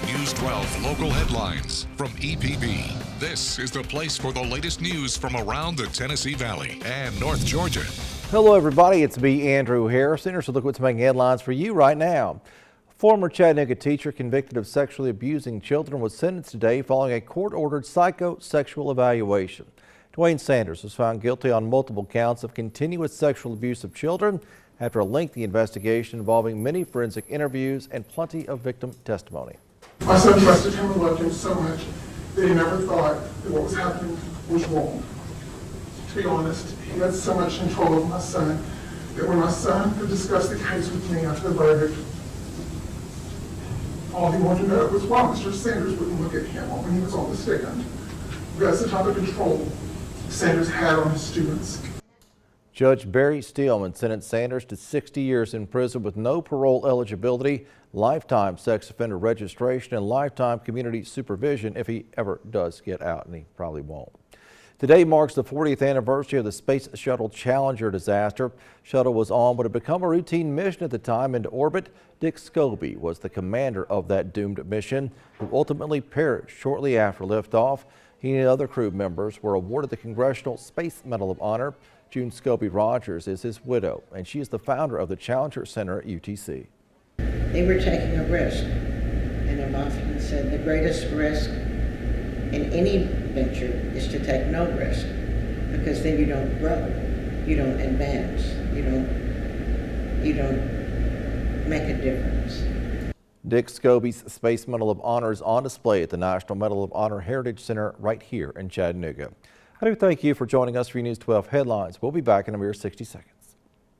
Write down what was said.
News 12 local headlines from EPB. This is the place for the latest news from around the Tennessee Valley and North Georgia. Hello everybody, it's me, Andrew Harrison. Here's a look at what's making headlines for you right now. Former Chattanooga teacher convicted of sexually abusing children was sentenced today following a court-ordered psychosexual evaluation. Dwayne Sanders was found guilty on multiple counts of continuous sexual abuse of children after a lengthy investigation involving many forensic interviews and plenty of victim testimony. My son trusted him and loved him so much that he never thought that what was happening was wrong. To be honest, he had so much control over my son that when my son could discuss the case with me after the verdict, all he wanted to know was why Mr. Sanders wouldn't look at him when he was on the stand. That's the type of control Sanders had on his students. Judge Barry Steelman sentenced Sanders to 60 years in prison with no parole eligibility, lifetime sex offender registration, and lifetime community supervision if he ever does get out, and he probably won't. Today marks the 40th anniversary of the Space Shuttle Challenger disaster. Shuttle was on what had become a routine mission at the time into orbit. Dick Scobie was the commander of that doomed mission, who ultimately perished shortly after liftoff. He and other crew members were awarded the Congressional Space Medal of Honor. June Scobie Rogers is his widow, and she is the founder of the Challenger Center at UTC. They were taking a risk, and I've often said the greatest risk in any venture is to take no risk, because then you don't grow, you don't advance, you don't make a difference. Dick Scobie's Space Medal of Honor is on display at the National Medal of Honor Heritage Center right here in Chattanooga. I do thank you for joining us for your News 12 headlines. We'll be back in a mere 60 seconds.